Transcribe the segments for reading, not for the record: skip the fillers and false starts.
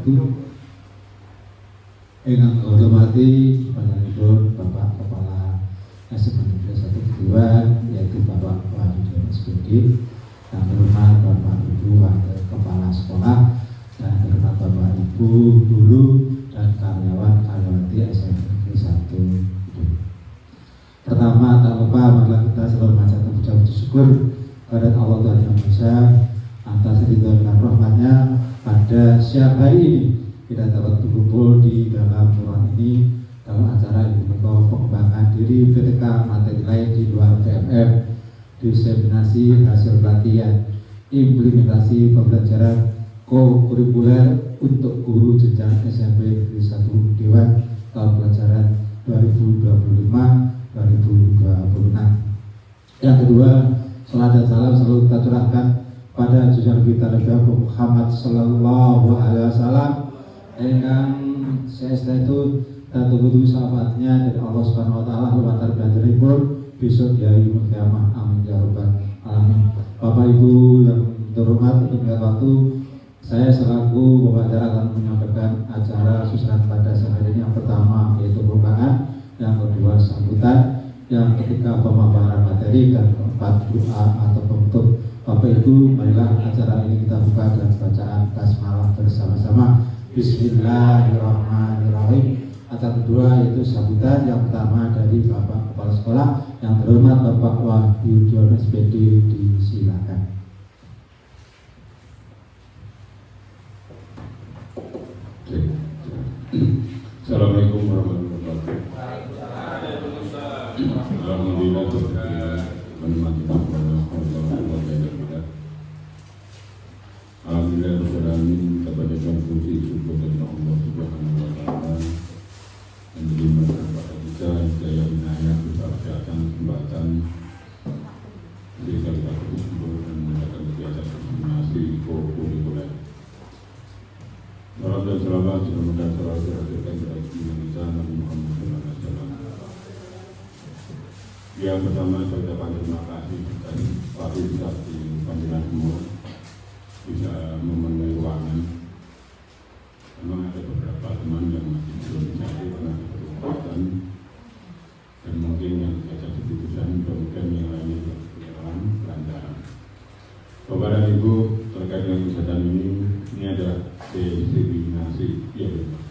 wabarakatuh. Ingkang kula hormati panjenenganipun Bapak Kepala Eksekutif Satu Dewan, yaitu Bapak Wahyu SPD, yang terhormat Bapak Ibu Wakil Kepala Sekolah, dan terhormat Bapak Ibu guru dan karyawan-karyawati SMP 1. Pertama, tak lupa marilah kita selalu mengucapkan puji syukur kepada Allah Tuhan Yang Maha Esa atas ridho dan rahmatnya pada siang hari ini kita dapat berkumpul di dalam ruang ini dalam acara ini pengembangan diri PTK materi lain di luar TMM, diseminasi hasil pelatihan, implementasi pembelajaran ko-kurikuler untuk guru jenjang SMP Negeri 1 Dewan tahun pelajaran 2025-2026. Yang kedua, salam dan salam selalu kita curahkan pada junjungan kita Nabi Muhammad Sallallahu Alaihi Wasallam, yang sesudah itu dan tunggu sahabatnya dari Allah Subhanahu Wa Taala lumantar belajaripun besok di hari kiamat. Amin ya rabbal alamin. Bapak Ibu yang terhormat, untuk waktu saya selaku pembicara akan menyampaikan acara susunan pada sehari ini. Yang pertama yaitu pembukaan, yang kedua sambutan, yang ketiga pemaparan materi, dan keempat doa atau penutup. Bapak Ibu, marilah acara ini kita buka dengan bacaan basmalah bersama-sama. Bismillahirrahmanirrahim. Acara kedua yaitu sambutan, yang pertama dari Bapak Kepala Sekolah, yang terhormat Bapak Wahyu SPD, disilakan. Assalamualaikum warahmatullahi wabarakatuh. Alhamdulillah Alhamdulillah kepada puji syukur dari Allah Subhanahu wa taala yang beriman kepada kita hidayah inayah berupa kesehatan, kesempatan berikan kita keberuntungan dan mendapatkan kegiatan diseminasi kurikuler. Salam dan selamat semoga selalu dihadirkan kepada kita Nabi Muhammad SAW. Yang pertama saya ucapkan terima kasih dan partisipasi panjenengan semua bisa memenuhi ruangan. Memang ada beberapa teman yang masih belum bisa karena kesempatan dan mungkin yang tidak jadi keputusan, kemudian yang lainnya juga berjalan lancar. Bapak dan Ibu, terkait dengan kegiatan ini adalah diseminasi, ya betul.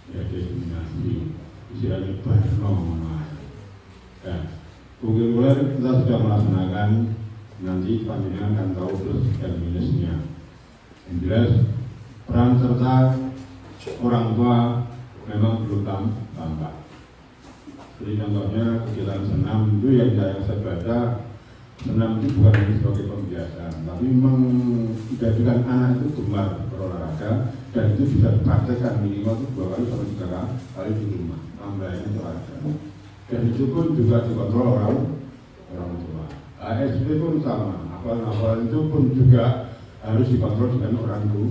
Ya diseminasi, istilahnya barnoma. Ya, kurikuler kita sudah melaksanakan, nanti panjenengan akan tahu plus dan minusnya. Yang jelas peran serta orang tua memang belum tampak. Jadi contohnya kegiatan senam itu yang saya baca, senam itu bukan hanya sebagai pembiasaan, tapi memang menjadikan anak itu gemar berolahraga, dan itu bisa dipraktekkan minimal itu 2 kali sampai 3 kali di rumah. Tambahnya itu ada, dan itu pun juga dikontrol orang tua. ASP pun sama, hafalan itu pun juga harus dikontrol dengan orang tua.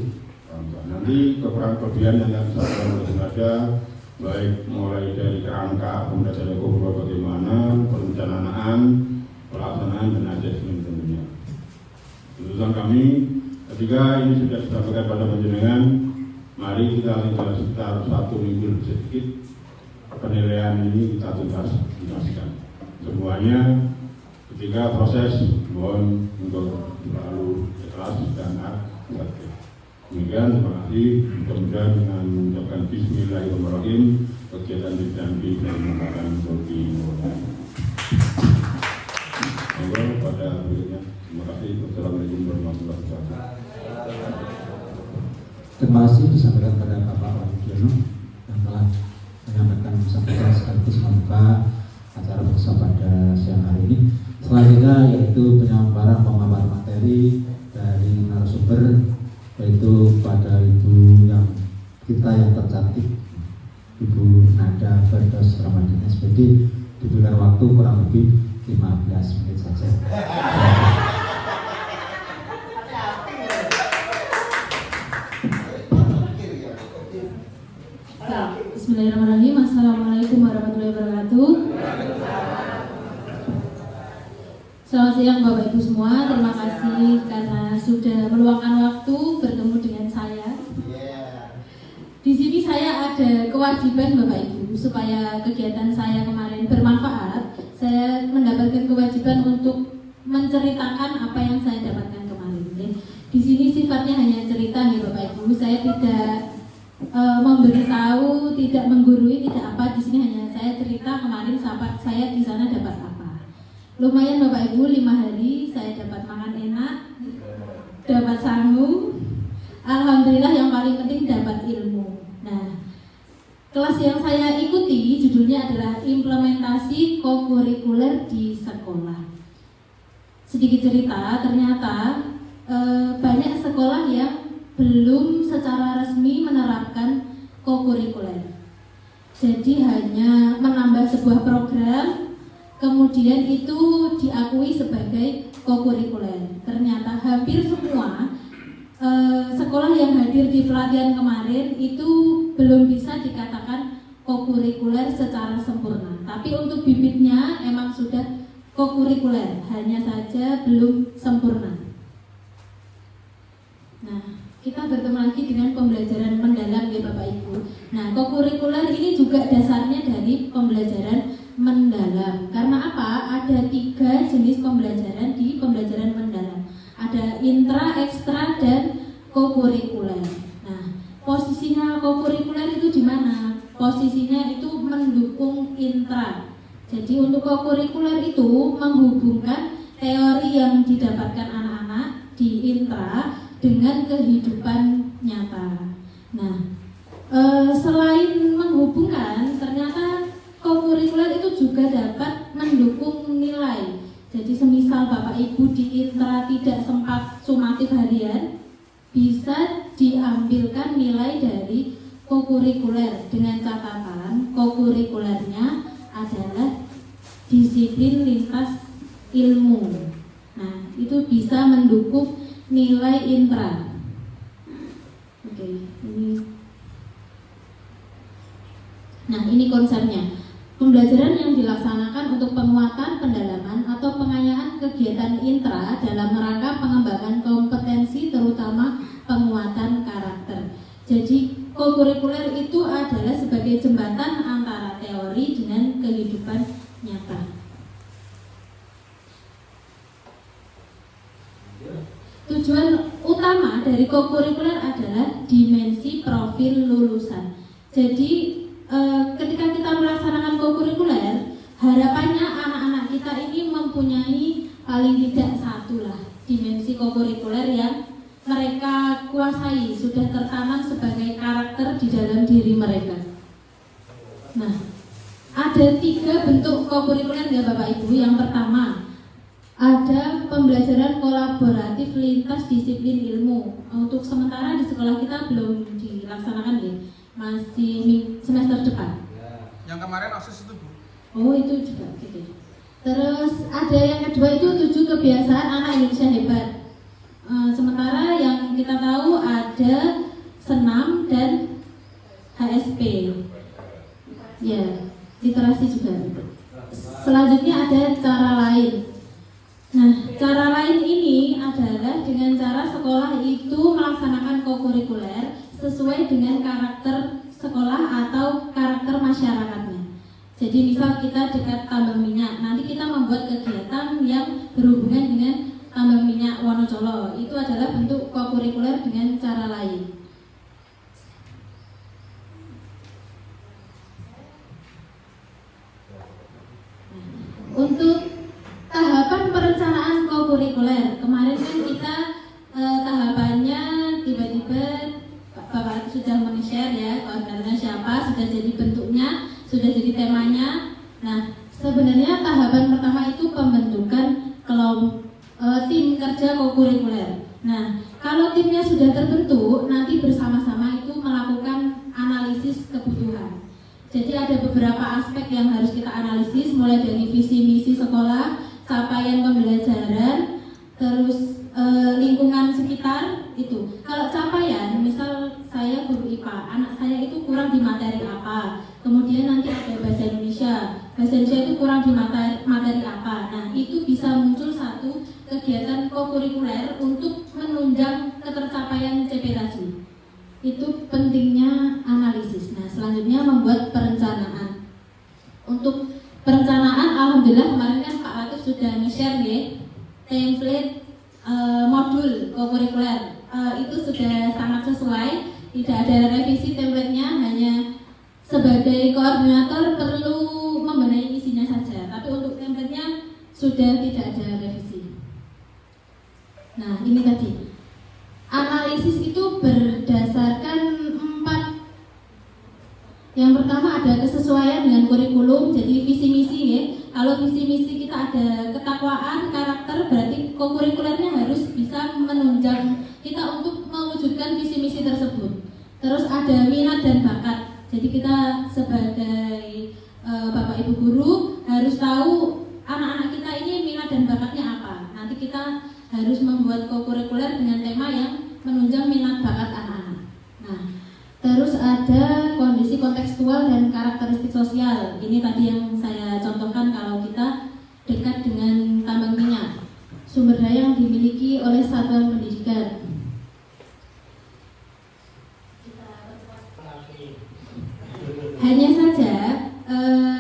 Nanti kekurangan kelebihan yang disampaikan oleh ada, baik mulai dari kerangka pembelajaran kurikuler bagaimana, perencanaan, pelaksanaan, dan asesmen tentunya. Tuntutan kami ketika ini sudah disampaikan pada panjenengan, mari kita tinggal sekitar 1 minggu sedikit penilaian ini kita tuntaskan semuanya. Ketika proses mohon untuk selalu ikhlas dan aktif. Demikian, terima kasih. Mudah-mudahan dengan mengucapkan Bismillahirrahmanirrahim kegiatan dijanji dan mengatakan untuk dimulai. Pada berikutnya, terima kasih. Wassalamualaikum warahmatullahi wabarakatuh. Terima kasih disampaikan kepada Bapak Wahyu yang telah menyampaikan sambutan sekaligus membuka acara bersama pada siang hari ini. Selanjutnya yaitu penyampaian pemaparan materi dari narasumber, yaitu pada Ibu yang kita yang tercantik, Ibu Nada Firdaus Ramadhan SPD, diberikan waktu kurang lebih 15 menit saja. Bismillahirrahmanirrahim. Assalamualaikum warahmatullahi wabarakatuh. Selamat siang Bapak Ibu semua. Terima kasih karena sudah meluangkan kewajiban Bapak Ibu supaya kegiatan saya kemarin bermanfaat. Saya mendapatkan kewajiban untuk menceritakan apa yang saya dapatkan kemarin. Di sini sifatnya hanya cerita nih Bapak Ibu. Saya tidak memberitahu, tidak menggurui, tidak apa. Di sini hanya saya cerita kemarin sahabat saya di sana dapat apa. Lumayan Bapak Ibu, 5 hari saya dapat makan enak, dapat sangu. Alhamdulillah, yang paling penting dapat ilmu. Nah, kelas yang saya ikuti judulnya adalah implementasi kokurikuler di sekolah. Sedikit cerita, ternyata banyak sekolah yang belum secara resmi menerapkan kokurikuler. Jadi hanya menambah sebuah program, kemudian itu diakui sebagai kokurikuler. Ternyata hampir semua sekolah yang hadir di pelatihan kemarin itu belum bisa dikatakan kokurikuler secara sempurna. Tapi untuk bibitnya emang sudah kokurikuler, hanya saja belum sempurna. Nah, kita bertemu lagi dengan pembelajaran mendalam ya Bapak Ibu. Nah, kokurikuler ini juga dasarnya dari pembelajaran mendalam. Karena apa? Ada 3 jenis pembelajaran di pembelajaran mendalam. Ada intra, ekstra, dan kokurikuler. Nah, posisinya kokurikuler itu di mana? Posisinya itu mendukung intra. Jadi untuk kokurikuler itu menghubungkan teori yang didapatkan anak-anak di intra dengan kehidupan nyata. Nah, selain menghubungkan, ternyata kokurikuler itu juga dapat mendukung nilai. Jadi semisal Bapak Ibu di intra tidak sempat sumatif harian, bisa diambilkan nilai dari kokurikuler dengan catatan kokurikulernya adalah disiplin lintas ilmu. Nah, itu bisa mendukung nilai intra. Oke, ini. Nah, ini konsepnya. Pembelajaran yang dilaksanakan untuk penguatan, pendalaman, atau pengayaan kegiatan intra dalam rangka pengembangan kompetensi, terutama penguatan karakter. Jadi, kokurikuler itu adalah sebagai jembatan antara teori dengan kehidupan nyata. Tujuan utama dari kokurikuler adalah dimensi profil lulusan. Jadi ketika kita melaksanakan kokurikuler, harapannya anak-anak kita ini mempunyai paling tidak 1 lah dimensi kokurikuler yang mereka kuasai, sudah tertanam sebagai karakter di dalam diri mereka. Nah, ada 3 bentuk kokurikuler ya Bapak Ibu. Yang pertama, ada pembelajaran kolaboratif lintas disiplin ilmu. Untuk sementara di sekolah kita belum dilaksanakan ya, masih semester depan. Yang kemarin OSIS itu Bu. Oh, itu juga gitu. Terus ada yang kedua itu 7 kebiasaan anak Indonesia hebat. Sementara yang kita tahu ada senam dan HSP. Ya, literasi juga. Selanjutnya ada cara lain. Nah, cara lain ini adalah dengan cara sekolah itu melaksanakan kokurikuler sesuai dengan karakter sekolah atau karakter masyarakatnya. Jadi misal kita dekat tambang minyak, nanti kita membuat kegiatan yang berhubungan dengan tambang minyak Wonocolo. Itu adalah bentuk kokurikuler dengan cara lain. Untuk tahapan perencanaan kokurikuler, kemarin kan kita tahapannya tiba-tiba Bapak sudah men-share ya koordinatornya siapa, sudah jadi bentuknya, sudah jadi temanya. Nah, sebenarnya tahapan pertama itu pembentukan tim kerja kokurikuler. Nah, kalau timnya sudah terbentuk, nanti bersama-sama itu melakukan analisis kebutuhan. Jadi ada beberapa aspek yang harus kita analisis, mulai dari visi misi sekolah, capaian pembelajaran, terus lingkungan sekitar itu. Kalau capaian, misal saya guru IPA, anak saya itu kurang di materi apa, kemudian nanti ada bahasa Indonesia itu kurang di materi apa. Nah, itu bisa muncul satu kegiatan kokurikuler untuk menunjang ketercapaian CP tadi. Itu pentingnya analisis. Nah, selanjutnya membuat perencanaan. Untuk perencanaan, alhamdulillah kemarin kan Pak Latif sudah nge-share ya, template modul kokurikuler. Itu sudah sangat sesuai, tidak ada revisi template-nya, hanya sebagai koordinator perlu membenahi isinya saja. Tapi untuk template-nya sudah tidak ada revisi. Nah, ini tadi analisis itu berdasarkan 4. Yang pertama ada kesesuaian dengan kurikulum, jadi visi misi ya. Kalau visi misi kita ada ketakwaan, karakter, berarti kokurikulernya harus bisa menunjang kita untuk mewujudkan visi misi tersebut. Terus ada minat dan bakat. Jadi kita sebagai Bapak Ibu guru harus tahu anak-anak kita ini minat dan bakatnya apa. Nanti kita harus membuat kokurikuler dengan tema yang menunjang minat bakat anak-anak. Nah, terus ada kondisi kontekstual dan karakteristik sosial. Ini tadi yang saya contohkan kalau kita dekat dengan tambang minyak. Sumber daya yang dimiliki oleh satuan pendidikan. Hanya saja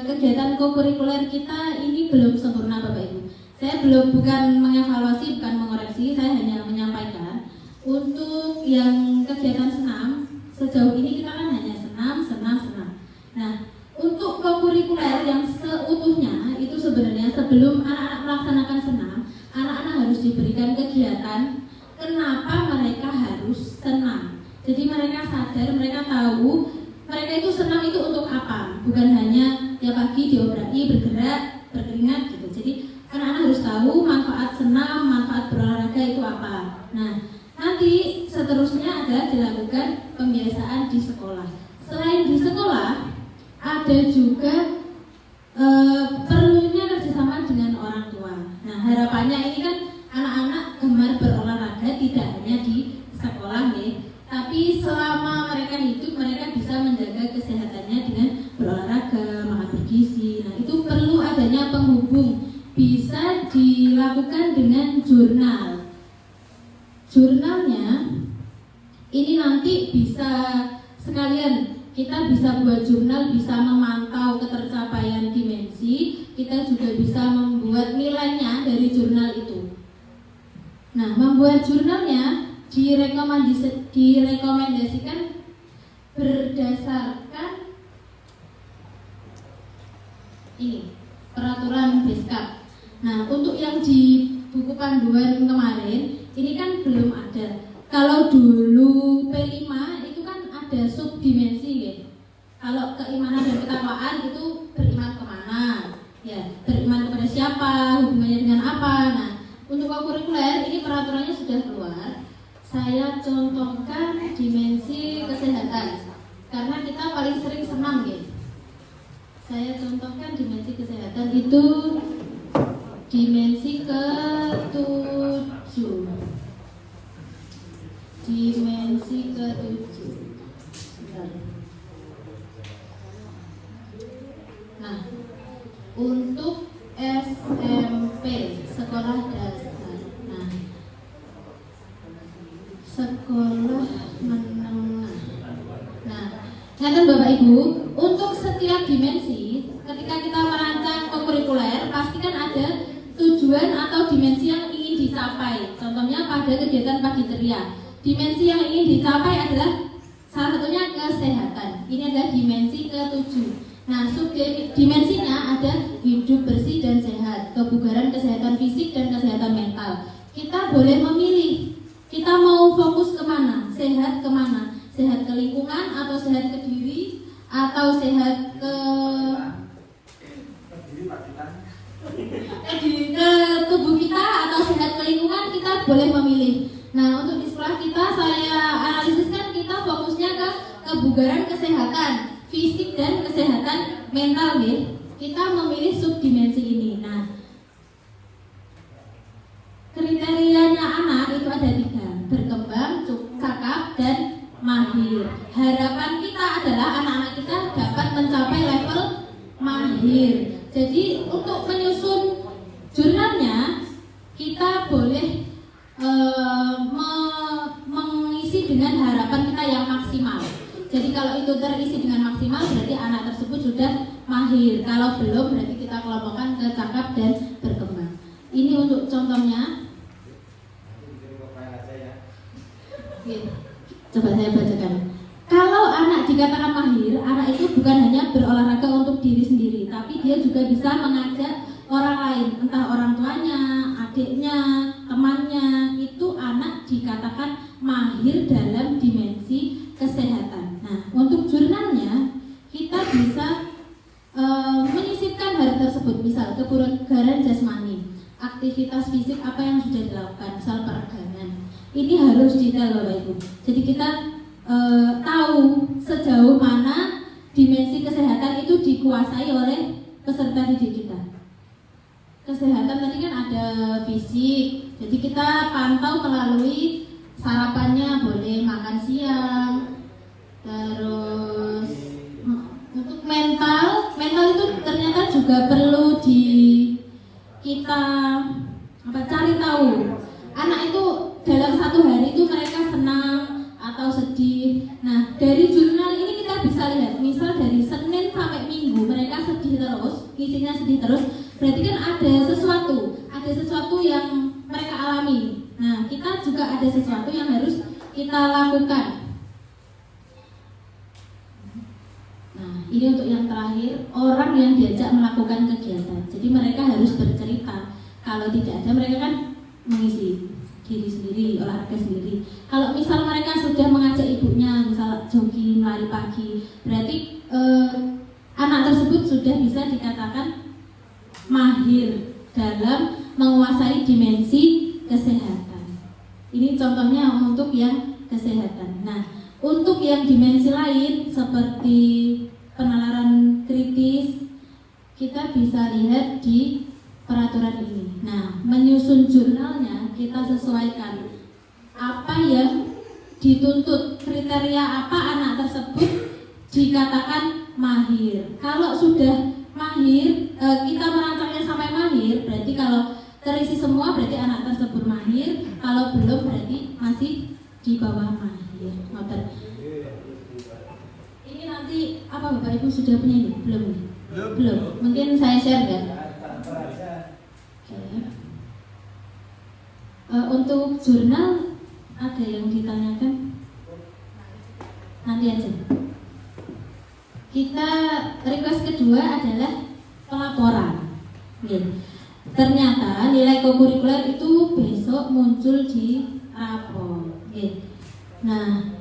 kegiatan kokurikuler kita ini belum sempurna Bapak Ibu. Saya bukan mengevaluasi, bukan mengoreksi, saya hanya menyampaikan untuk yang kegiatan senam sejauh ini kita kan hanya senam. Nah, untuk kokurikuler yang seutuhnya itu sebenarnya sebelum anak-anak melaksanakan senam, anak-anak harus diberikan kegiatan kenapa mereka harus senam. Jadi mereka sadar, mereka tahu mereka itu senam itu untuk apa, bukan hanya tiap pagi diobrai, bergerak, berkeringat gitu. Jadi anak-anak harus tahu manfaat senam, manfaat berolahraga itu apa. Nah, nanti seterusnya adalah dilakukan pembiasaan di sekolah. Selain di sekolah, ada juga perlunya kerjasama dengan orang tua. Nah, harapannya ini kan anak-anak gemar berolahraga tidak hanya di sekolah nih, tapi selama mereka hidup mereka bisa menjaga kesehatannya dengan berolahraga, makan bergizi. Nah, itu perlu adanya penghubung. Bisa dilakukan dengan jurnal. Jurnalnya ini nanti bisa sekalian kita bisa buat jurnal, bisa memantau ketercapaian dimensi, kita juga bisa membuat nilainya dari jurnal itu. Nah, membuat jurnalnya direkomendasikan berdasarkan ini peraturan Beskap. Nah, untuk yang di buku panduan kemarin ini kan belum ada. Kalau dulu P5 itu kan ada subdimensi ya. Kalau keimanan dan ketakwaan itu beriman kemana? Ya, beriman kepada siapa? Hubungannya dengan apa? Nah, untuk kokurikuler ini peraturannya sudah keluar. Saya contohkan dimensi kesehatan karena kita paling sering senam ya. Saya contohkan dimensi kesehatan itu dimensi ke-7. Dimensi ke-7. Nah, untuk SMP sekolah dasar. Nah, sekolah menengah. Nah, ngaten Bapak Ibu, untuk setiap dimensi ketika kita merancang kokurikuler pasti kan ada tujuan atau dimensi yang ingin dicapai. Contohnya pada kegiatan pagi ceria, dimensi yang ingin dicapai adalah salah satunya kesehatan. Ini adalah dimensi ke-7. Nah, subdimensinya ada hidup bersih dan sehat, kebugaran, kesehatan fisik dan kesehatan mental. Kita boleh memilih, kita mau fokus kemana, sehat kemana, sehat ke lingkungan atau sehat ke diri atau sehat ke tubuh kita atau sehat ke lingkungan, kita boleh memilih. Nah, untuk di sekolah kita saya analisiskan kita fokusnya ke kebugaran, kesehatan fisik dan kesehatan mental ya. Kita memilih subdimensi ini. Nah, kriterianya anak itu ada 3: berkembang, cakap, dan mahir. Harapan kita adalah anak-anak kita dapat mencapai level mahir. Jadi untuk menyusun jurnalnya kita boleh mengisi dengan harapan kita yang maksimal. Jadi kalau itu terisi dengan maksimal berarti anak tersebut sudah mahir. Kalau belum berarti kita kelompokkan ke cakap dan berkembang. Ini untuk contohnya. Oke. Coba saya bacakan. Kalau anak dikatakan mahir, anak itu bukan hanya berolahraga untuk diri sendiri, tapi dia juga bisa mengajak orang lain, entah orang tuanya, adiknya, temannya. Itu anak dikatakan mahir dalam dimensi kesehatan. Nah, untuk jurnalnya kita bisa menyisipkan hal tersebut, misal kebugaran jasmani, aktivitas fisik apa yang sudah dilakukan, misal peregangan. Ini harus detail Bapak Ibu. Jadi kita tahu sejauh mana dimensi kesehatan itu dikuasai oleh peserta didik kita. Kesehatan tadi kan ada fisik, jadi kita pantau melalui sarapannya, boleh makan siang. Terus untuk mental itu ternyata juga perlu kita cari tahu. Anak itu dalam satu hari itu mereka senang atau sedih. Nah, dari jurnal ini kita bisa lihat, misal dari Senin sampai Minggu mereka sedih terus, isinya sedih terus, berarti kan ada sesuatu yang mereka alami. Nah, kita juga ada sesuatu yang harus kita lakukan. Nah, ini untuk yang terakhir, orang yang diajak melakukan kegiatan. Jadi mereka harus bercerita. Kalau tidak ada, mereka kan mengisi diri sendiri, olahraga sendiri. Kalau misal mereka sudah mengajak ibunya, misal jogging, lari pagi, berarti anak tersebut sudah bisa dikatakan mahir dalam menguasai dimensi kesehatan. Ini contohnya untuk yang kesehatan. Nah, untuk yang dimensi lain seperti penalaran kritis, kita bisa lihat di peraturan ini. Nah, menyusun jurnalnya kita sesuaikan apa yang dituntut, kriteria apa anak tersebut dikatakan mahir. Kalau sudah mahir, kita merancangnya sampai mahir, berarti kalau terisi semua berarti anak tersebut mahir. Kalau belum berarti masih di bawah mahir. Ini nanti apa Bapak Ibu sudah punya ini? Belum. Mungkin saya share ya. Untuk jurnal ada yang ditanyakan? Nanti aja. Kita request kedua adalah pelaporan. Ternyata nilai kokurikuler itu besok muncul di rapor. Nah,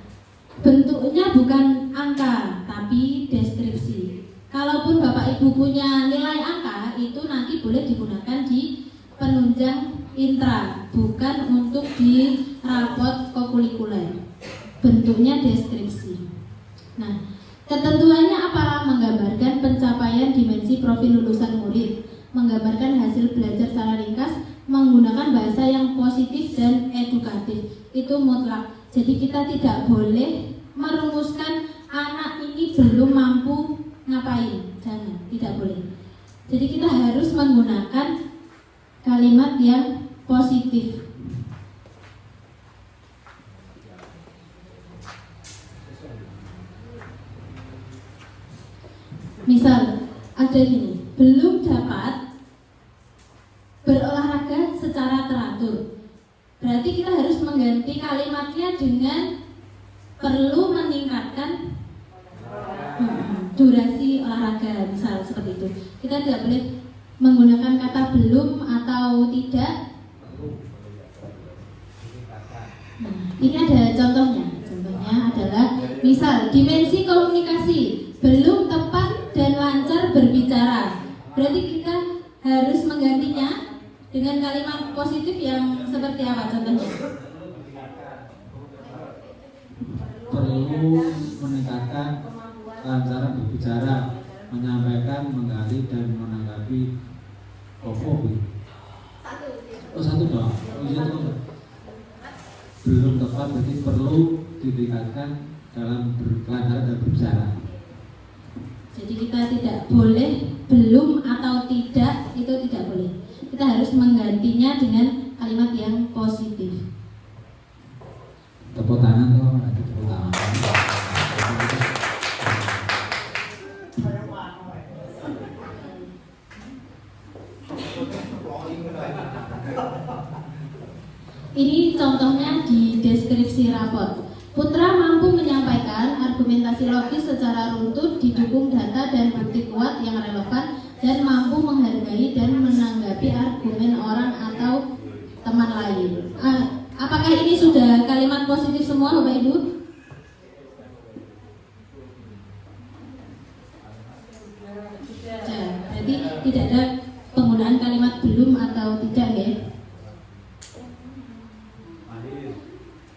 bentuknya bukan angka tapi deskripsi. Kalaupun Bapak Ibu punya nilai angka, itu nanti boleh digunakan di penunjang intra, bukan untuk di rapot kokurikuler. Bentuknya deskripsi. Nah, ketentuannya apa? Menggambarkan pencapaian dimensi profil lulusan murid, menggambarkan hasil belajar secara ringkas, menggunakan bahasa yang positif dan edukatif. Itu mutlak. Jadi kita tidak boleh merumuskan anak ini belum mampu ngapain. Jangan, tidak boleh. Jadi kita harus menggunakan kalimat yang positif. Misal ada gini, belum dapat berolahraga secara teratur. Berarti kita harus mengganti kalimatnya dengan perlu meningkatkan durasi olahraga, misal seperti itu. Kita tidak boleh menggunakan kata belum atau tidak. Nah, ini ada contohnya. Contohnya adalah misal dimensi komunikasi belum tepat dan lancar berbicara. Berarti kita harus menggantinya dengan kalimat positif yang seperti apa contohnya? Perlu meningkatkan kelancaran berbicara, menyampaikan, menggali dan menanggapi kofobi. Satu doang. Belum tepat, berarti perlu ditingkatkan dalam kelancaran dan berbicara. Jadi kita tidak boleh belum atau tidak, itu tidak boleh. Kita harus menggantinya dengan kalimat yang positif. Tepuk tangan, ada tepuk tangan. ini contohnya di deskripsi rapor. Putra mampu menyampaikan argumentasi logis secara runtut, didukung data dan bukti kuat yang relevan, dan mampu menghargai dan menanggapi argumen orang atau teman lain. Apakah ini sudah kalimat positif semua, Bapak Ibu? Jadi tidak ada penggunaan kalimat belum atau tidak, ya.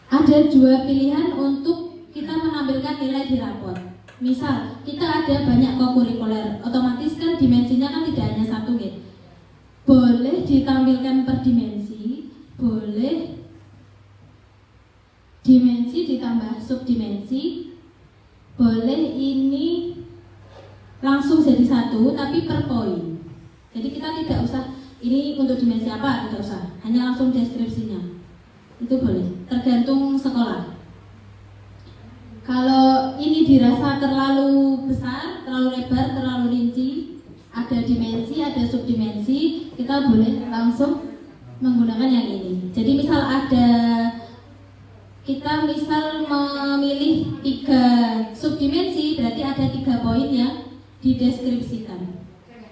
Ada dua pilihan untuk kita menampilkan nilai di rapor. Misal, kita ada banyak kokurikuler, otomatis kan dimensinya kan tidak hanya satu, ya. Boleh ditampilkan per dimensi, boleh dimensi ditambah subdimensi, boleh ini langsung jadi satu tapi per poin. Jadi kita tidak usah ini untuk dimensi apa, tidak usah, hanya langsung deskripsinya. Itu boleh, tergantung sekolah. Kalau ini dirasa terlalu besar, terlalu lebar, terlalu rinci, ada dimensi, ada subdimensi, kita boleh langsung menggunakan yang ini. Jadi misal kita memilih 3 subdimensi, berarti ada 3 poin yang dideskripsikan.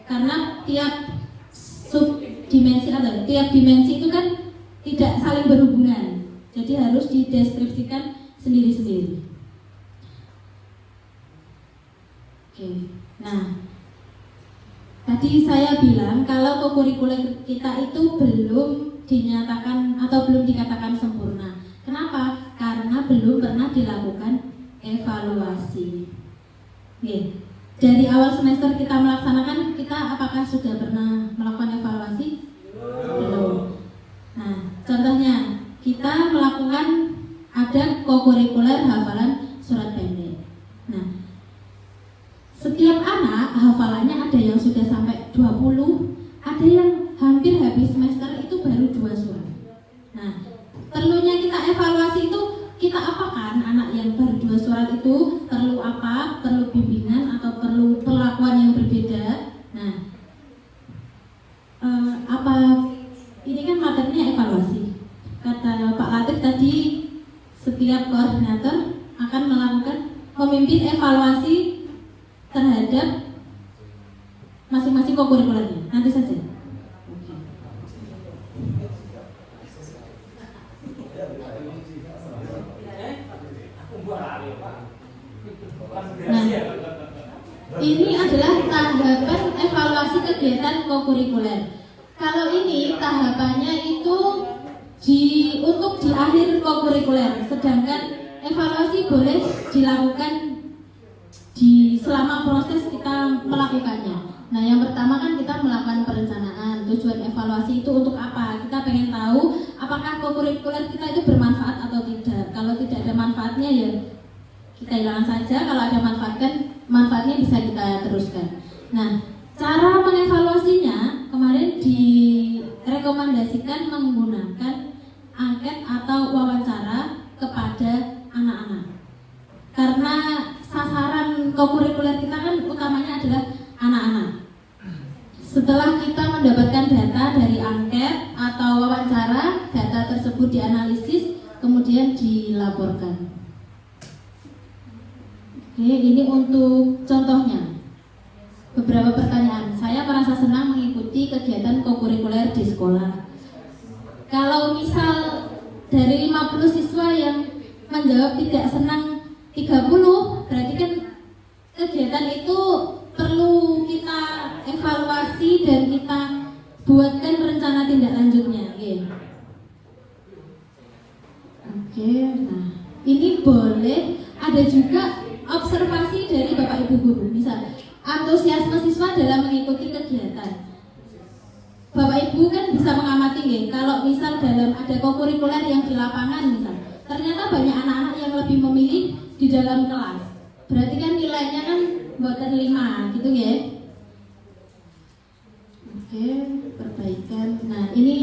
Karena tiap subdimensi atau tiap dimensi itu kan tidak saling berhubungan, jadi harus dideskripsikan sendiri-sendiri. Oke, nah tadi saya bilang kalau kokurikuler kita itu belum dinyatakan atau belum dikatakan sempurna. Kenapa? Karena belum pernah dilakukan evaluasi. Oke. Dari awal semester kita melaksanakan, kita apakah sudah pernah melakukan evaluasi? Belum. Nah, contohnya kita melakukan ada kokurikuler hafalan surat pendek. Nah, setiap anak hafalannya ada yang sudah sampai 20, ada yang hampir habis semester itu baru 2 surat. Nah, perlunya kita evaluasi itu, kita apakan anak yang baru 2 surat itu perlu apa, perlu bimbingan atau perlu perlakuan yang berbeda. Nah, ini kan materinya evaluasi. Kata Pak Latif tadi, setiap koordinator akan memimpin evaluasi terhadap masing-masing kokurikulernya. Nanti saja. Nah, ini adalah tahapan evaluasi kegiatan kokurikuler. Kalau ini tahapannya itu untuk di akhir kokurikuler, sedangkan evaluasi boleh dilakukan selama proses kita melakukannya. Nah, yang pertama kan kita melakukan perencanaan. Tujuan evaluasi itu untuk apa? Kita pengen tahu apakah kokurikuler kita itu bermanfaat atau tidak. Kalau tidak ada manfaatnya ya kita hilangkan saja. Kalau ada manfaatnya bisa kita teruskan. Nah, cara mengevaluasinya kemarin direkomendasikan menggunakan angket atau wawancara kepada anak-anak. Karena sasaran kokurikuler kita kan utamanya adalah anak-anak. Setelah kita mendapatkan data dari angket atau wawancara, data tersebut dianalisis, kemudian dilaporkan. Oke, ini untuk contohnya. Beberapa pertanyaan. Saya merasa senang mengikuti kegiatan kokurikuler di sekolah. Kalau misal dari 50 siswa yang menjawab tidak senang 30, berarti kan kegiatan itu perlu kita evaluasi dan kita buatkan rencana tindak lanjutnya. Oke, nah ini boleh ada juga observasi dari Bapak Ibu guru. Misal antusiasme siswa dalam mengikuti kegiatan. Bapak Ibu kan bisa mengamati kalau misal dalam ada kokurikuler yang di lapangan misal, ternyata banyak anak-anak yang lebih memilih di dalam kelas. Berarti kan nilainya kan buatan 5 gitu ya. Oke, perbaikan. Nah, ini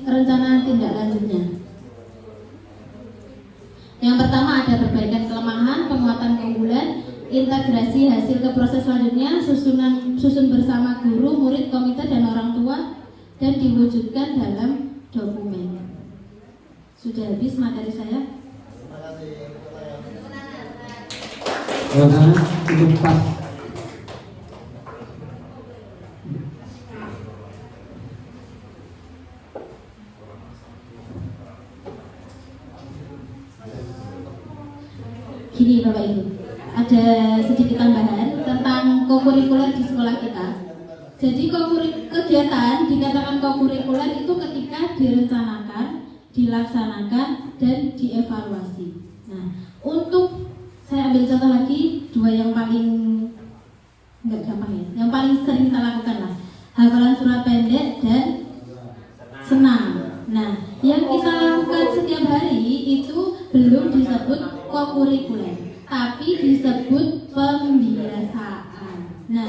rencana tindak lanjutnya. Yang pertama ada perbaikan kelemahan, penguatan keunggulan, integrasi hasil ke proses selanjutnya, susun bersama guru, murid, komite dan orang tua, dan diwujudkan dalam dokumen. Sudah habis materi saya. Karena cukup pas. Gini Bapak Ibu, ada sedikit tambahan tentang kokurikuler di sekolah kita. Jadi kegiatan dikatakan kokurikuler itu ketika direncanakan, dilaksanakan, dan dievaluasi. Nah, untuk saya ambil contoh lagi dua yang paling enggak gampang ya, yang paling sering kita lakukan lah, hafalan surat pendek dan senam. Nah, yang kita lakukan setiap hari itu belum disebut kokurikuler, tapi disebut pembiasaan. Nah,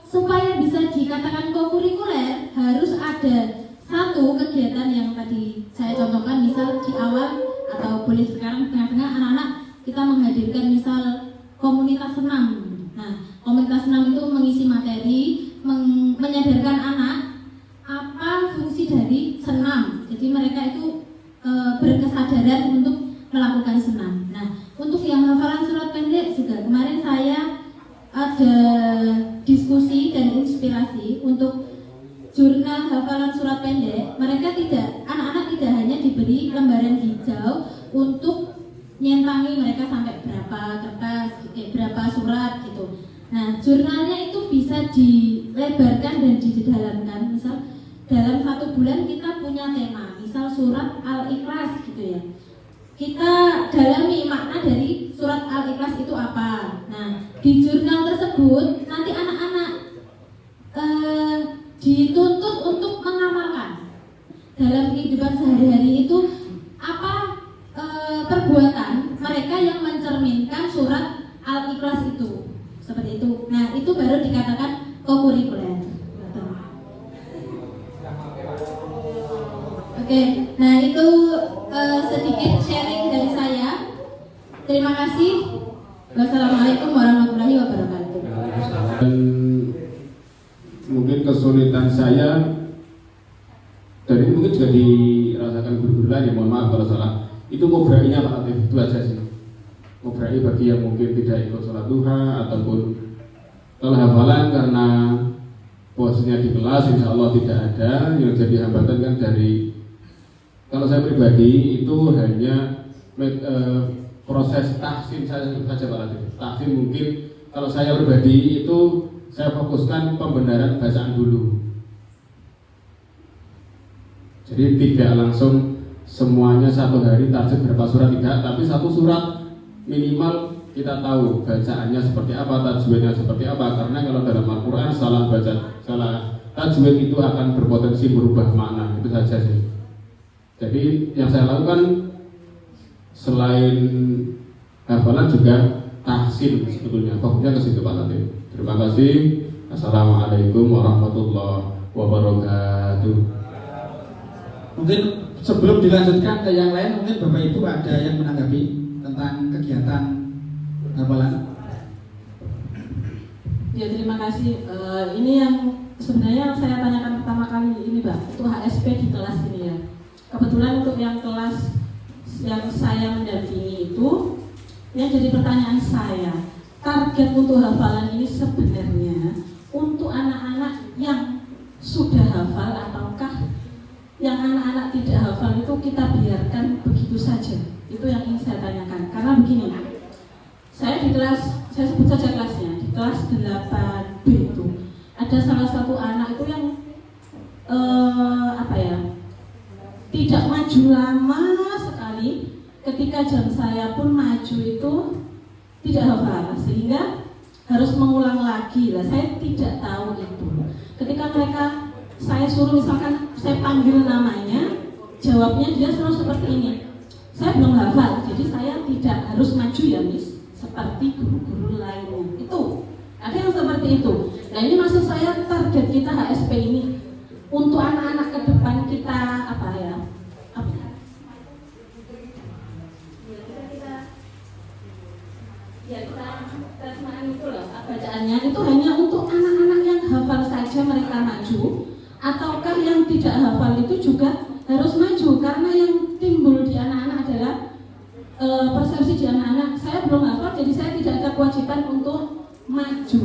supaya bisa dikatakan kokurikuler harus ada satu kegiatan yang tadi saya contohkan, misal di awal atau boleh sekarang tengah-tengah anak-anak kita menghadirkan misal komunitas senam. Nah, komunitas senam itu mengisi materi, menyadarkan anak apa fungsi dari senam. Jadi mereka itu berkesadaran untuk melakukan senam. Nah, untuk yang hafalan surat pendek juga kemarin saya ada diskusi dan inspirasi untuk jurnal hafalan surat pendek. Anak-anak tidak hanya diberi lembaran hijau untuk nyentangi mereka sampai berapa kertas, berapa surat gitu. Nah, jurnalnya itu bisa dilebarkan dan didalamkan. Misal dalam 1 bulan kita punya tema, misal surat Al-Ikhlas gitu ya. Kita dalami makna dari surat Al-Ikhlas itu apa. Nah, di jurnal tersebut nanti anak-anak dituntut untuk mengamalkan dalam kehidupan sehari-hari itu apa perbuatan mereka yang mencerminkan surat Al-Ikhlas itu. Seperti itu. Nah, itu baru dikatakan kokurikuler. Oke, nah itu sedikit sharing dari saya. Terima kasih. Wassalamualaikum warahmatullahi wabarakatuh. Dan mungkin kesulitan saya dan ini mungkin juga dirasakan guru-guru lain, ya mohon maaf kalau salah. Itu ngobrolnya Pak Latif, itu aja sih. Ngobrolnya bagi yang mungkin tidak ikut sholat duha ataupun kalau hafalan karena posisinya di kelas insya Allah tidak ada. Yang jadi hambatan kan dari, kalau saya pribadi itu hanya proses tahsin saja Pak Latif. Tahsin mungkin kalau saya pribadi itu saya fokuskan pembenaran bacaan dulu. Jadi tidak langsung semuanya satu hari target berapa surat, tidak, tapi satu surat minimal kita tahu bacaannya seperti apa, tajwidnya seperti apa. Karena kalau dalam Al-Quran salah tajwid itu akan berpotensi merubah makna. Itu saja sih. Jadi yang saya lakukan selain hafalan juga tahsin sebetulnya. Fokusnya ke situ Pak Latif. Terima kasih. Assalamualaikum warahmatullahi wabarakatuh. Mungkin sebelum dilanjutkan ke yang lain, mungkin Bapak Ibu ada yang menanggapi tentang kegiatan hafalan. Ya, terima kasih. Ini yang sebenarnya saya tanyakan pertama kali ini, Pak. Itu HSP di kelas ini ya. Kebetulan untuk yang kelas yang saya mendampingi itu, yang jadi pertanyaan saya, target untuk hafalan ini sebenarnya untuk anak-anak yang sudah hafal ataukah yang anak-anak tidak hafal itu kita biarkan begitu saja? Itu yang ingin saya tanyakan. Karena begini, saya di kelas, saya sebut saja kelasnya, di kelas 8B itu ada salah satu anak itu yang tidak maju lama sekali. Ketika jam saya pun maju itu tidak hafal, sehingga harus mengulang lagi lah. Saya tidak tahu itu. Ketika mereka saya suruh, misalkan saya panggil namanya, jawabnya dia selalu seperti ini. Saya belum hafal, jadi saya tidak harus maju ya Miss, seperti guru-guru lainnya. Itu ada yang seperti itu. Nah, ini maksud saya target kita HSP ini untuk anak-anak ke depan kita bacaannya itu hanya untuk anak-anak yang hafal saja mereka maju, ataukah yang tidak hafal itu juga harus maju? Karena yang timbul persepsi di anak-anak, saya belum hafal, jadi saya tidak ada kewajiban untuk maju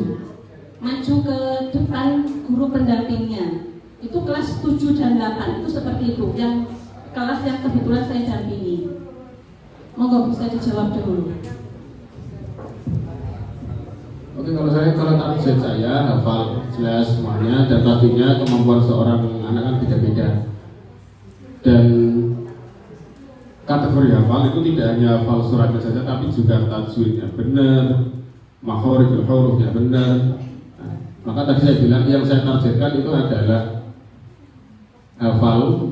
ke depan guru pendampingnya. Itu kelas 7 dan 8 itu seperti itu, yang kelas yang kebetulan saya dampingi. Monggo bisa dijawab dulu. Oke, kalau target saya hafal jelas semuanya, dan pastinya kemampuan seorang anak kan beda-beda. Dan kategori hafal itu tidak hanya hafal suratnya saja, tapi juga tajwidnya benar, makhorijul hurufnya benar. Nah, maka tadi saya bilang yang saya targetkan itu adalah hafal.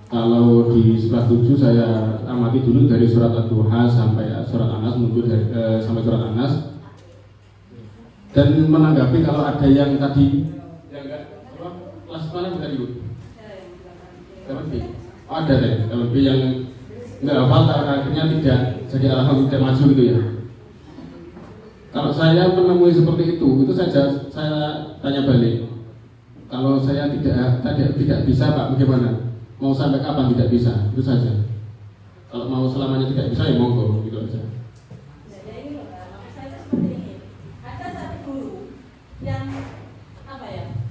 Kalau di surat 7 saya amati dulu dari surat Ad-Duha sampai surat An-Nas, sampai surat An-Nas. Dan menanggapi kalau ada yang tadi yang enggak kelas mana tadi Bu? LB. Ada deh, LB yang enggak hafal akhirnya tidak jadi alhamdulillah tidak maju gitu ya. Kalau saya menemui seperti itu saya tanya balik. Kalau saya tidak bisa Pak, bagaimana? Mau sampai kapan tidak bisa? Itu saja. Kalau mau selamanya tidak bisa ya monggo, gitu aja. Jadi ini loh, maksud saya seperti ini. Ada satu guru yang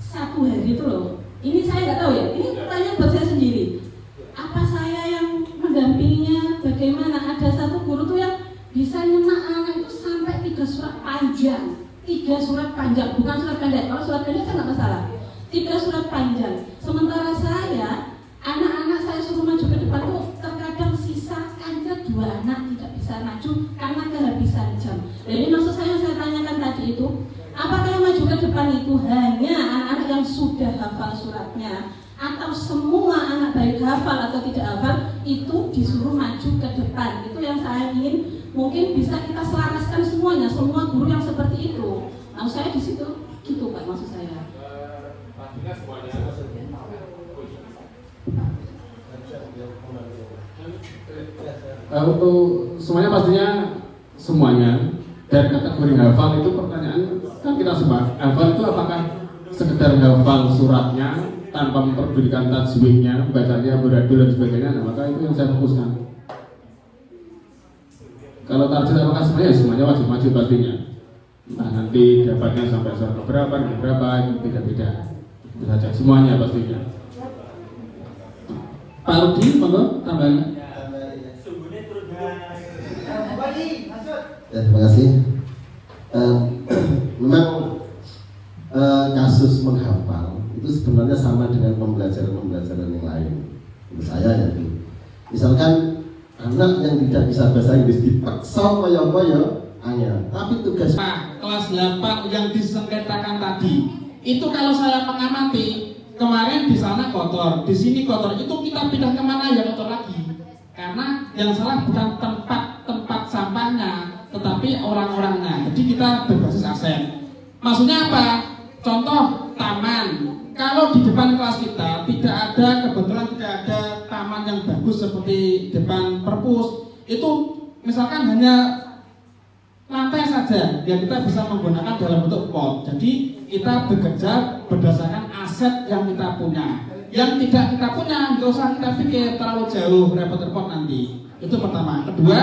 satu hari itu loh. Ini saya nggak tahu ya. Ini pertanyaan buat saya sendiri. Apa saya yang mendampinginya? Bagaimana? Ada satu guru tuh yang bisa nyemak anak itu sampai 3 surat panjang. 3 surat panjang, bukan surat pendek. Kalau surat pendek kan nggak masalah. 3 surat panjang. Sementara saya, anak-anak saya suruh maju ke depan tuh terkadang sisa aja 2 anak tidak bisa maju karena kehabisan jam. Jadi maksud saya tanyakan tadi itu, apakah yang maju ke depan itu hanya anak-anak yang sudah hafal suratnya, atau semua anak baik hafal atau tidak hafal itu disuruh maju ke depan? Itu yang saya ingin, mungkin bisa kita selaraskan semuanya, semua guru yang seperti itu. Nah saya di situ gitu Pak, maksud saya. Untuk semuanya pastinya semuanya. Dari kategori hafal itu pertanyaan kan kita sebut, hafal itu apakah sekedar hafal suratnya tanpa memperdulikan tajwidnya, bacanya beradul dan sebagainya? Nah, maka itu yang saya fokuskan. Kalau target apakah semuanya wajib maju pastinya. Nah, nanti dapatnya sampai surat berapa itu beda-beda. Itu saja semuanya pastinya. Pak Rudi, monggo tambahan. Ya, terima kasih. Memang kasus menghafal itu sebenarnya sama dengan pembelajaran yang lain. Menurut saya ya, misalkan anak yang tidak bisa bahasa Inggris dipaksa koyo-koyo angel, tapi tugas kelas 8 yang disengketakan tadi itu kalau saya mengamati kemarin di sana kotor, di sini kotor, itu kita pindah kemana ya kotor lagi? Karena yang salah bukan tempat sampahnya, tetapi orang-orangnya. Jadi kita berbasis aset. Maksudnya apa? Contoh taman. Kalau di depan kelas kita kebetulan tidak ada taman yang bagus seperti depan perpus, itu misalkan hanya lantai saja, ya kita bisa menggunakan dalam bentuk pot. Jadi kita bekerja berdasarkan aset yang kita punya. Yang tidak kita punya, nggak usah kita pikir terlalu jauh, repot-repot nanti. Itu pertama. Kedua,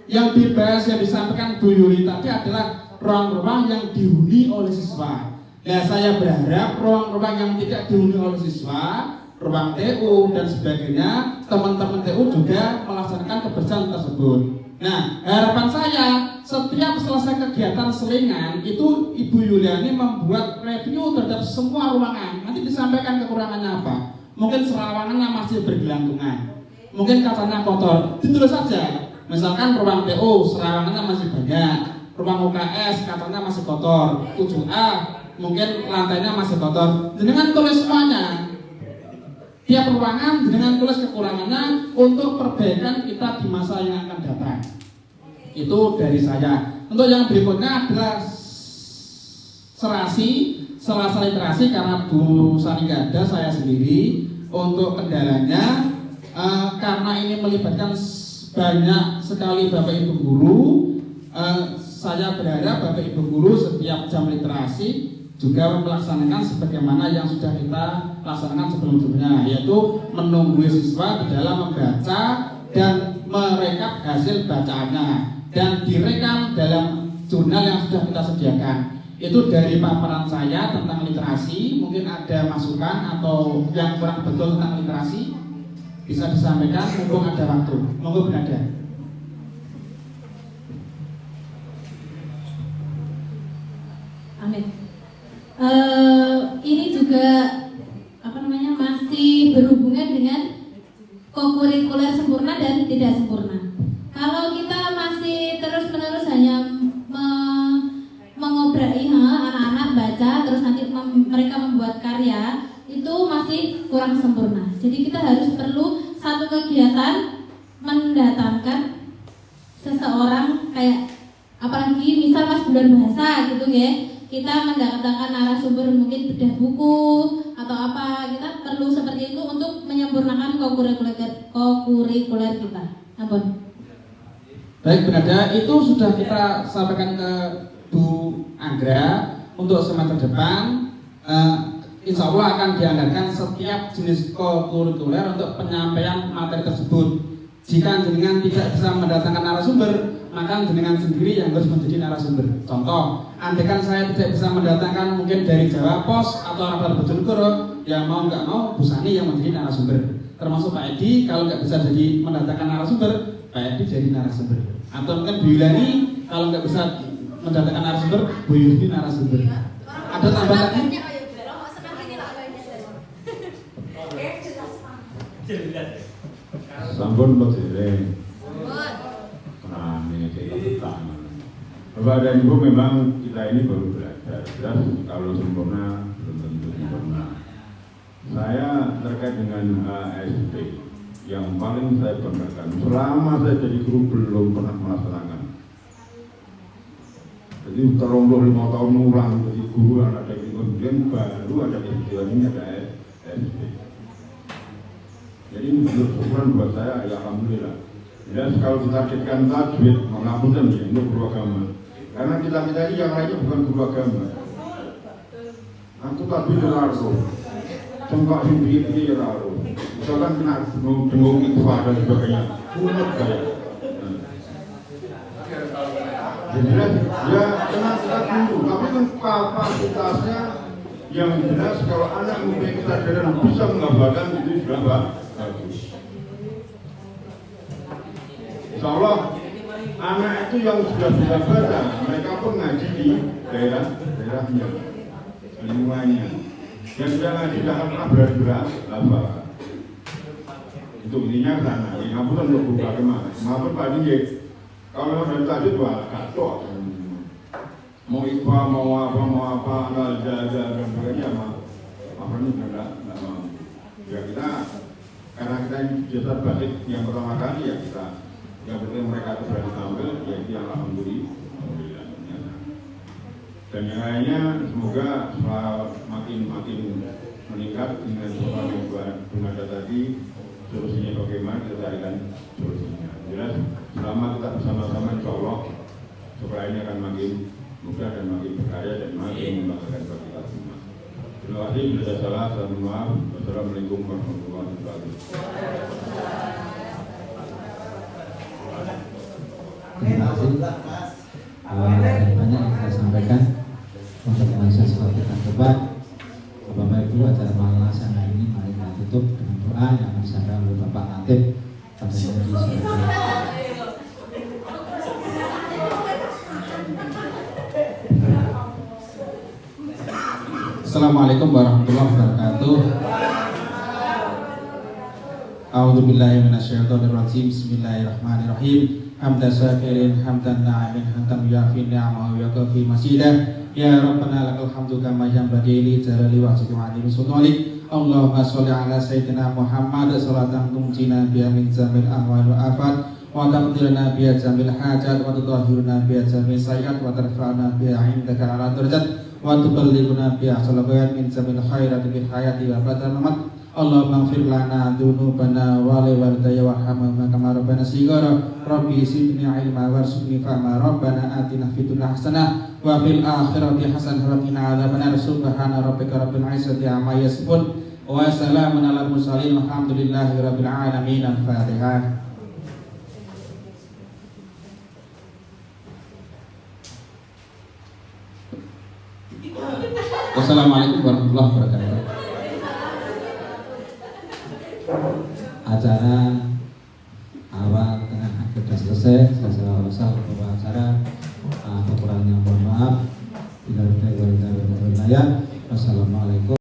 yang dibahas yang disampaikan Bu Yuli tadi adalah ruang-ruang yang dihuni oleh siswa. Nah, saya berharap ruang-ruang yang tidak dihuni oleh siswa, ruang TU dan sebagainya, teman-teman TU juga melaksanakan kebersihan tersebut. Nah, harapan saya setiap selesai kegiatan selingan itu Ibu Yuliani membuat review terhadap semua ruangan. Nanti disampaikan kekurangannya apa. Mungkin serawangannya masih bergelantungan, mungkin kacanya kotor, ditulis saja. Misalkan ruang TU serawangannya masih banyak, ruang UKS kacanya masih kotor, 7A mungkin lantainya masih kotor. Dengan tulis semuanya, tiap ruangan dengan tulis kekurangannya untuk perbaikan kita di masa yang akan datang. Itu dari saya. Untuk yang berikutnya adalah serasa literasi, karena Bu Sani nggak ada, saya sendiri untuk kendalanya. Karena ini melibatkan banyak sekali Bapak Ibu guru, saya berharap Bapak Ibu guru setiap jam literasi juga melaksanakan sebagaimana yang sudah kita laksanakan sebelum-sebelumnya, yaitu menunggu siswa di dalam membaca dan merekap hasil bacaannya dan direkam dalam jurnal yang sudah kita sediakan. Itu dari paparan saya tentang literasi. Mungkin ada masukan atau yang kurang betul tentang literasi bisa disampaikan mumpung ada waktu. Monggo berada. Amin. Ini juga masih berhubungan dengan kokurikuler sempurna dan tidak sempurna. Kalau kita masih terus-menerus hanya mengobrai anak-anak baca terus nanti mereka membuat karya, itu masih kurang sempurna. Jadi kita harus perlu satu kegiatan mendatangkan seseorang, kayak apalagi misal pas bulan bahasa gitu ya, kita mendatangkan narasumber mungkin bedah buku atau apa, kita perlu seperti itu untuk menyempurnakan kokurikuler kita. Ampun. Baik, berada itu sudah kita sampaikan ke Bu Anggra untuk semester depan. Insya Allah akan dianggarkan setiap jenis kokurikuler untuk penyampaian materi tersebut. Jika jenengan tidak bisa mendatangkan narasumber, maka jenengan sendiri yang harus menjadi narasumber. Contoh, andaikan saya tidak bisa mendatangkan mungkin dari Jawa Pos atau Rapat Bojonegoro, ya mau nggak mau Bu Sani yang menjadi narasumber. Termasuk Pak Edi, kalau nggak bisa jadi mendatangkan narasumber, Pak Edi jadi narasumber. Atau mungkin Bu Yulani, kalau nggak bisa mendatangkan narasumber, Bu Yulani narasumber. Ada tambahan lagi? Sampun berjere. Nah, ini kita petang. Bapak dan Ibu, memang kita ini baru belajar. Jelas kalau sempurna belum tentu sempurna. Saya terkait dengan ASP yang paling saya banggakan, selama saya jadi guru belum pernah melaksanakan. Jadi 35 tahun ulang jadi guru anak teknik, kemudian baru ada istilah ini, ada ASP. Jadi menurut ukuran buat saya, ya alhamdulillah. Dan kalau ditargetkan tajwid, mengapunten ya untuk guru agama. Karena kita ini yang lainnya bukan guru agama. Aku tajwid raro, cengkok sendiri raro. Misalkan kena dengung ikhwah dan sebagainya, umat saya. Jadi ya tenang kita dulu, tapi kan kapasitasnya yang jelas kalau anak mempunyai kesadaran bisa menggambarkan itu sudah bagus. Insya Allah anak itu yang sudah bisa baca, mereka pun ngaji di daerahnya, lingkungannya. Yang sudah ngaji jangan pernah berat-berat, apa? Itu intinya sana. Yang ngapunten untuk buka kemana? Maupun Pak Dinggit, kalau dari tadi tuh kacau. Mau ikhwah, mau apa, jaga dan sebagainya, apa ini enggak mau. Ya kita, karena kita ini jasa basis yang pertama kali ya kita, yang penting mereka itu berani tampil, ya itu yang alhamdulillah. Dan yang lainnya semoga makin meningkat dengan soal yang ada tadi, solusinya bagaimana kita carikan solusinya. Jelas selama kita bersama-sama insya Allah sekolah ini akan makin mudah dan makin berkarya dan makin membanggakan bagi kita semua. Terima kasih, bila saya salah, saya mohon maaf. Wassalamualaikum warahmatullahi wabarakatuh. Terima kasih. Banyak yang saya sampaikan untuk menghasilkan seperti debat. Bapak Ibu, acara malam sana ini mari kita tutup dengan doa yang akan disampaikan oleh Bapak Natib pada hari ini. Assalamualaikum warahmatullahi wabarakatuh. A'udzubillahi minasyaitonirrajim. Bismillahirrahmanirrahim. Hamdan syakirin, hamdan na'imin, hamdan yuafi ni'amahu wa yukafi masidah. Ya Rabbana lakal hamdu kama yanbaghi li jalali wajhika wa 'azimi sultanik. Allahumma sholli ala sayyidina Muhammad salatan tumjina biha min zamil ahwal wa afat wa taqdirna biha jamil hajat wa tutahhiruna biha jamil sayyi'at wa tarfa'na biha 'indaka 'ala darajat wa tuballighuna biha salawat min jamil khairati bil hayati wa badal mamat. Allahumma ighfir lana dzunubana wa liwalidayya warhamna kama rabbana shighara. Rabbi zidni ilma warzuqni fahma. Rabbana atina fid dunya hasanah wa fil akhirati hasanah wa qina adzabannar. Subhana rabbika rabbil izzati amma yasifun wa salamun alal mursalin walhamdulillahi rabbil alamin. Al-Fatihah. Wassalamualaikum warahmatullahi wabarakatuh. Acara awal tengah akhir sudah selesai. Saya rasa bahwa acara kekurangannya mohon maaf. Bila ada yang Wassalamualaikum.